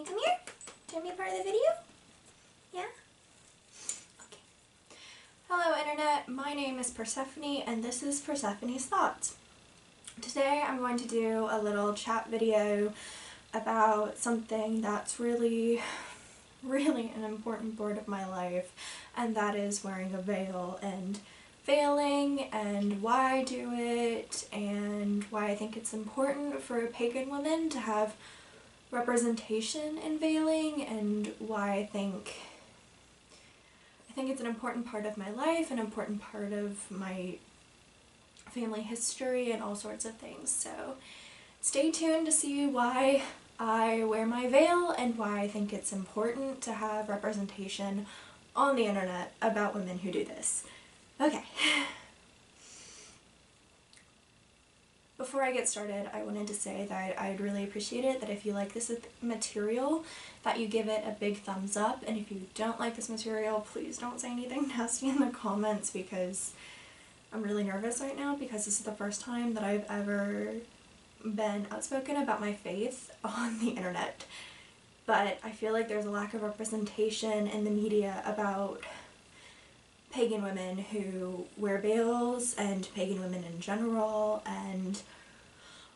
come here? Do you want to be part of the video? Yeah? Okay. Hello Internet, my name is Persephone and this is Persephone's Thoughts. Today I'm going to do a little chat video about something that's really an important part of my life, and that is wearing a veil and veiling and why I do it and why I think it's important for a pagan woman to have representation in veiling, and why I think it's an important part of my life, an important part of my family history and all sorts of things. So stay tuned to see why I wear my veil and why I think it's important to have representation on the internet about women who do this. Okay. Before I get started, I wanted to say that I'd really appreciate it that if you like this material, that you give it a big thumbs up, and if you don't like this material, please don't say anything nasty in the comments, because I'm really nervous right now because this is the first time that I've ever been outspoken about my faith on the internet. But I feel like there's a lack of representation in the media about pagan women who wear veils and pagan women in general, and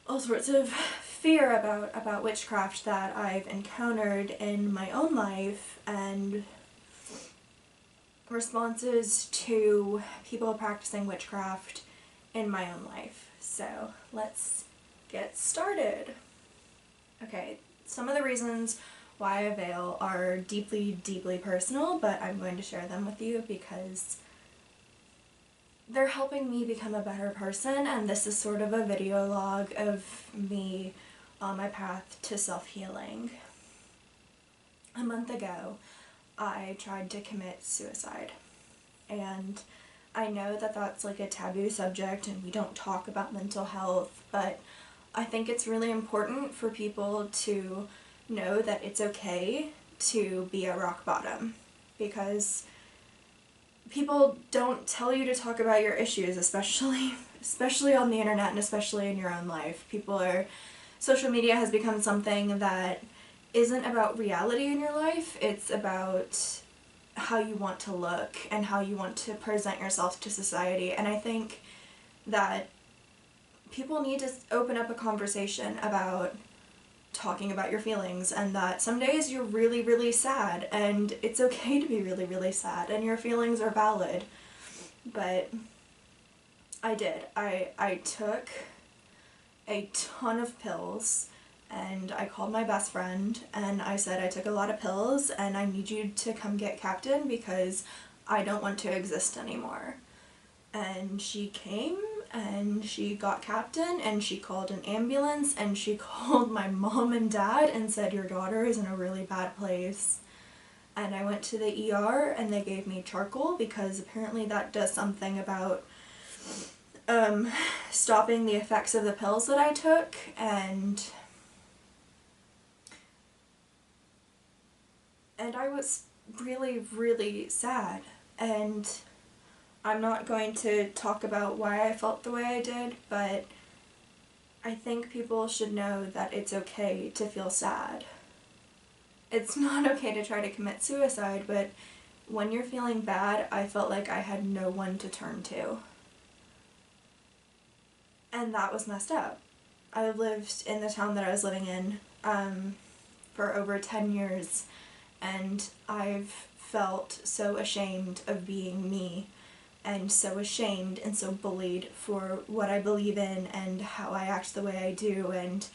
all sorts of fear about witchcraft that I've encountered in my own life and responses to people practicing witchcraft in my own life. So let's get started. Okay, some of the reasons why I veil are deeply personal, but I'm going to share them with you because they're helping me become a better person, and this is sort of a video log of me on my path to self-healing. A month ago, I tried to commit suicide, and I know that that's like a taboo subject and we don't talk about mental health, but I think it's really important for people to know that it's okay to be at rock bottom, because people don't tell you to talk about your issues, especially on the internet and especially in your own life. Social media has become something that isn't about reality in your life, it's about how you want to look and how you want to present yourself to society, and I think that people need to open up a conversation about talking about your feelings, and that some days you're really sad and it's okay to be really sad and your feelings are valid. But I did. I took a ton of pills, and I called my best friend and I said, I took a lot of pills and I need you to come get Captain because I don't want to exist anymore. And she came and she got Captain and she called an ambulance and she called my mom and dad and said, your daughter is in a really bad place. And I went to the ER and they gave me charcoal because apparently that does something about stopping the effects of the pills that I took, and I was really sad, and I'm not going to talk about why I felt the way I did, but I think people should know that it's okay to feel sad. It's not okay to try to commit suicide, but when you're feeling bad, I felt like I had no one to turn to. And that was messed up. I lived in the town that I was living in for over 10 years, and I've felt so ashamed of being me, and so ashamed and so bullied for what I believe in and how I act the way I do, and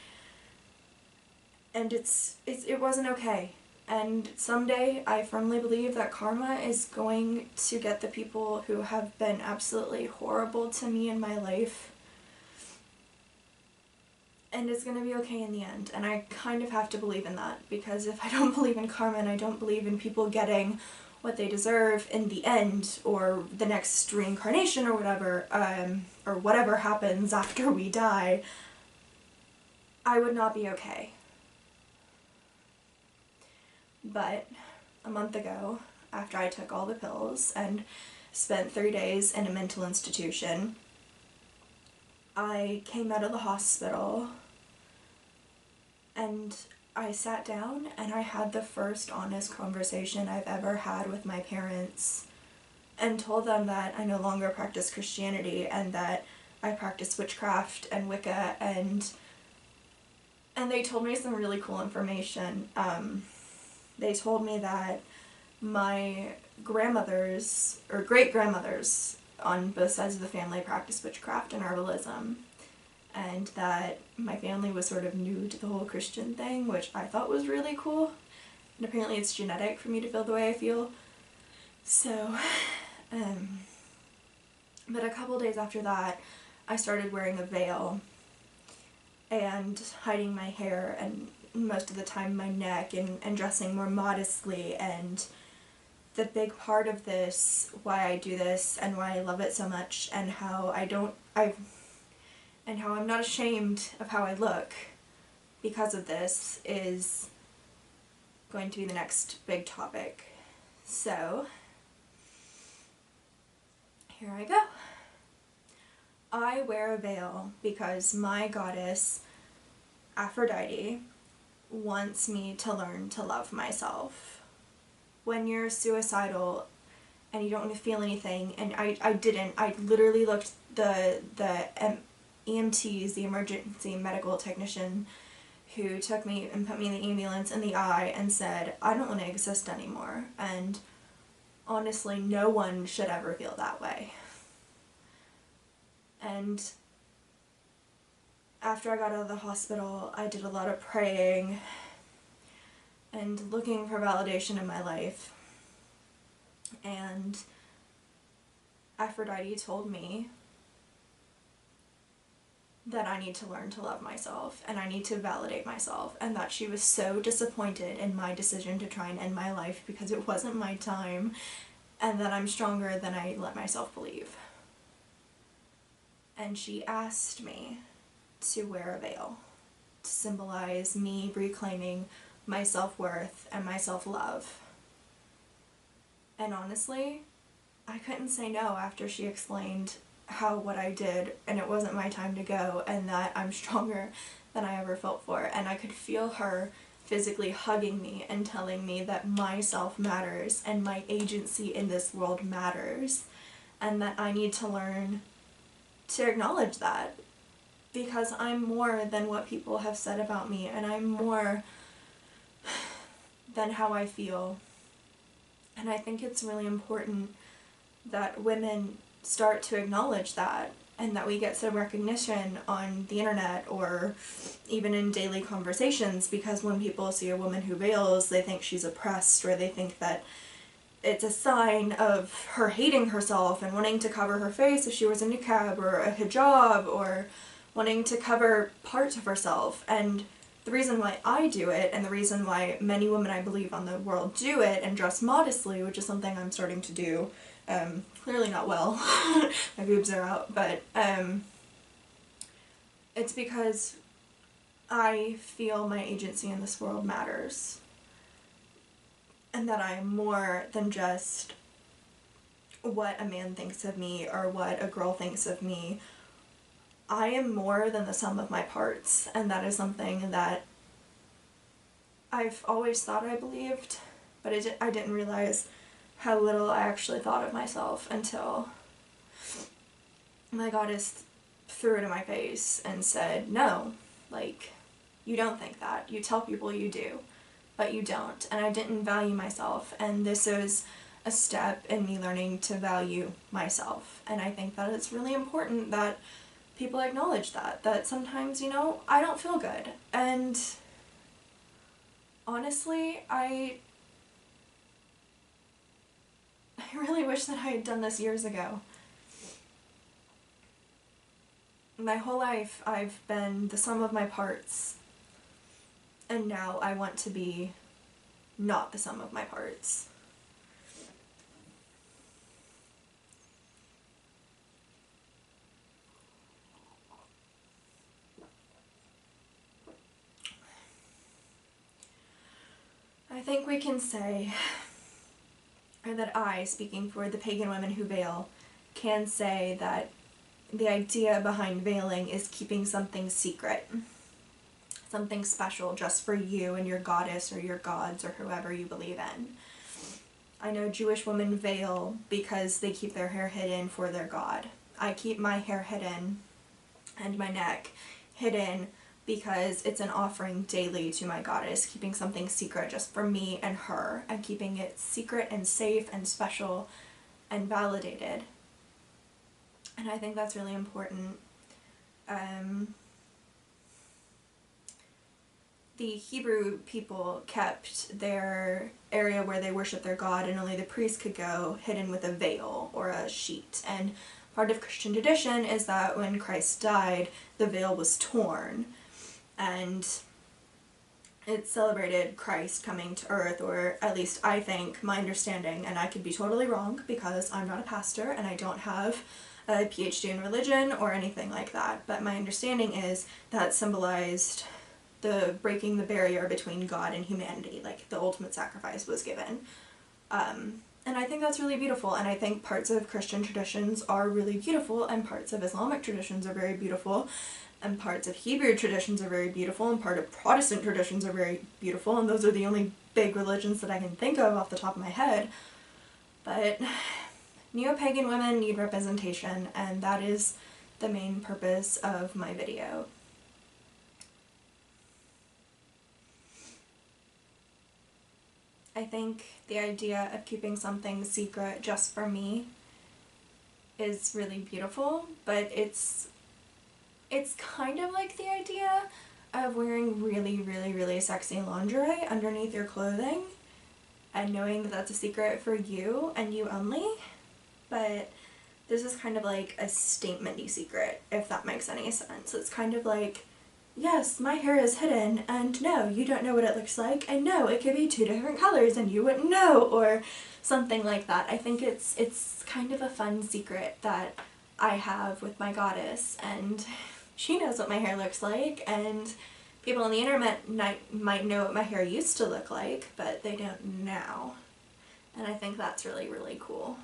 it wasn't okay. And someday I firmly believe that karma is going to get the people who have been absolutely horrible to me in my life, and it's gonna be okay in the end. And I kind of have to believe in that, because if I don't believe in karma and I don't believe in people getting what they deserve in the end, or the next reincarnation, or whatever happens after we die, I would not be okay. But a month ago, after I took all the pills and spent 3 days in a mental institution, I came out of the hospital and I sat down and I had the first honest conversation I've ever had with my parents and told them that I no longer practice Christianity and that I practice witchcraft and Wicca, and they told me some really cool information. They told me that my grandmothers, or great-grandmothers, on both sides of the family practiced witchcraft and herbalism, and that my family was sort of new to the whole Christian thing, which I thought was really cool. And apparently it's genetic for me to feel the way I feel. So, but a couple days after that, I started wearing a veil and hiding my hair and most of the time my neck, and dressing more modestly. And the big part of this, why I do this and why I love it so much, and how I'm not ashamed of how I look because of this, is going to be the next big topic. So, here I go. I wear a veil because my goddess, Aphrodite, wants me to learn to love myself. When you're suicidal and you don't want to feel anything, and I literally looked the EMTs, the emergency medical technician, who took me and put me in the ambulance in the eye and said, I don't want to exist anymore. And honestly, no one should ever feel that way. And after I got out of the hospital, I did a lot of praying and looking for validation in my life. And Aphrodite told me that I need to learn to love myself and I need to validate myself, and that she was so disappointed in my decision to try and end my life because it wasn't my time, and that I'm stronger than I let myself believe. And she asked me to wear a veil to symbolize me reclaiming my self-worth and my self-love. And honestly, I couldn't say no after she explained what I did, and it wasn't my time to go, and that I'm stronger than I ever felt for. And I could feel her physically hugging me and telling me that my self matters and my agency in this world matters, and that I need to learn to acknowledge that, because I'm more than what people have said about me, and I'm more than how I feel. And I think it's really important that women start to acknowledge that, and that we get some recognition on the internet or even in daily conversations, because when people see a woman who veils, they think she's oppressed, or they think that it's a sign of her hating herself and wanting to cover her face if she wears a niqab or a hijab, or wanting to cover parts of herself. And the reason why I do it, and the reason why many women I believe on the world do it and dress modestly, which is something I'm starting to do, clearly not well, my boobs are out, but it's because I feel my agency in this world matters, and that I'm more than just what a man thinks of me or what a girl thinks of me. I am more than the sum of my parts, and that is something that I've always thought I believed, but I didn't realize how little I actually thought of myself until my goddess threw it in my face and said, no, like, you don't think that. You tell people you do, but you don't. And I didn't value myself, and this is a step in me learning to value myself. And I think that it's really important that people acknowledge that sometimes, I don't feel good. And honestly, I really wish that I had done this years ago. My whole life I've been the sum of my parts, and now I want to be not the sum of my parts. I think we can say, or that I, speaking for the pagan women who veil, can say that the idea behind veiling is keeping something secret. something special just for you and your goddess or your gods or whoever you believe in. I know Jewish women veil because they keep their hair hidden for their god. I keep my hair hidden and my neck hidden because it's an offering daily to my goddess, keeping something secret just for me and her, and keeping it secret and safe and special and validated. And I think that's really important. The Hebrew people kept their area where they worshiped their god, and only the priest could go, hidden with a veil or a sheet. And part of Christian tradition is that when Christ died, the veil was torn, and it celebrated Christ coming to earth, or at least I think, my understanding, and I could be totally wrong because I'm not a pastor and I don't have a PhD in religion or anything like that, but my understanding is that symbolized the breaking the barrier between God and humanity, like the ultimate sacrifice was given. And I think that's really beautiful, and I think parts of Christian traditions are really beautiful, and parts of Islamic traditions are very beautiful, and parts of Hebrew traditions are very beautiful, and part of Protestant traditions are very beautiful, and those are the only big religions that I can think of off the top of my head. But neo-pagan women need representation, and that is the main purpose of my video. I think the idea of keeping something secret just for me is really beautiful, but it's kind of like the idea of wearing really, really, really sexy lingerie underneath your clothing and knowing that that's a secret for you and you only, but this is kind of like a statement-y secret, if that makes any sense. It's kind of like, yes, my hair is hidden, and no, you don't know what it looks like, and no, it could be 2 different colors and you wouldn't know, or something like that. I think it's kind of a fun secret that I have with my goddess, and she knows what my hair looks like, and people on the internet might know what my hair used to look like, but they don't now. And I think that's really, really cool.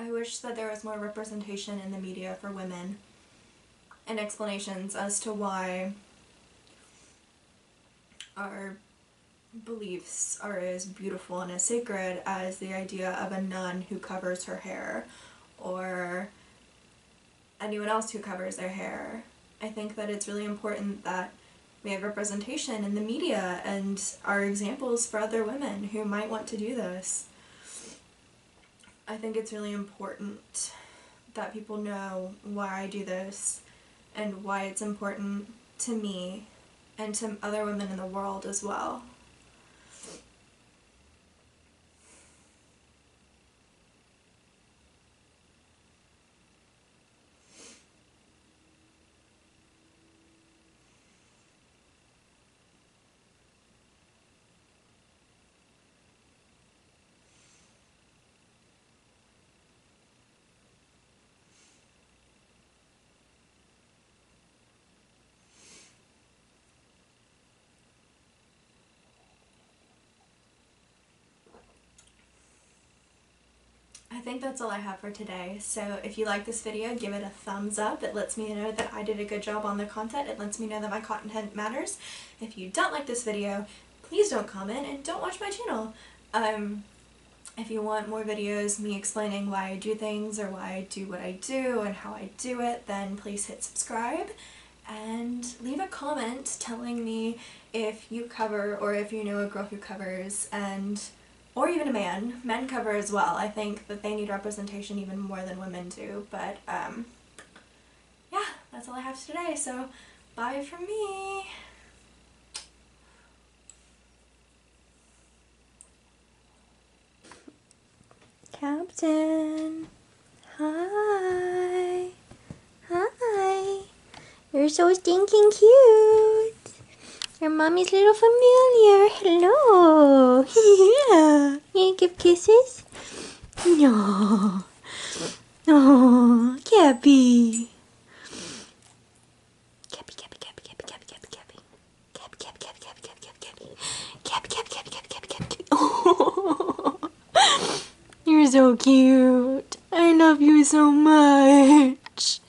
I wish that there was more representation in the media for women and explanations as to why our beliefs are as beautiful and as sacred as the idea of a nun who covers her hair or anyone else who covers their hair. I think that it's really important that we have representation in the media and are examples for other women who might want to do this. I think it's really important that people know why I do this and why it's important to me and to other women in the world as well. I think that's all I have for today, so if you like this video, give it a thumbs up. It lets me know that I did a good job on the content. It lets me know that my content matters. If you don't like this video, please don't comment and don't watch my channel. If you want more videos, me explaining why I do things or why I do what I do and how I do it, then please hit subscribe and leave a comment telling me if you cover or if you know a girl who covers, and or even a man. Men cover as well. I think that they need representation even more than women do, but yeah, that's all I have today, so bye from me. Captain, hi, hi, you're so stinking cute. You're mommy's little familiar. Hello. Yeah. You give kisses? No. Oh, Cappy. Cappy, Cappy, Cappy, Cappy, Cappy, Cappy, Cappy. Cappy, Cappy, Cappy, Cappy, Cappy, Cappy. so cute. I love you so much.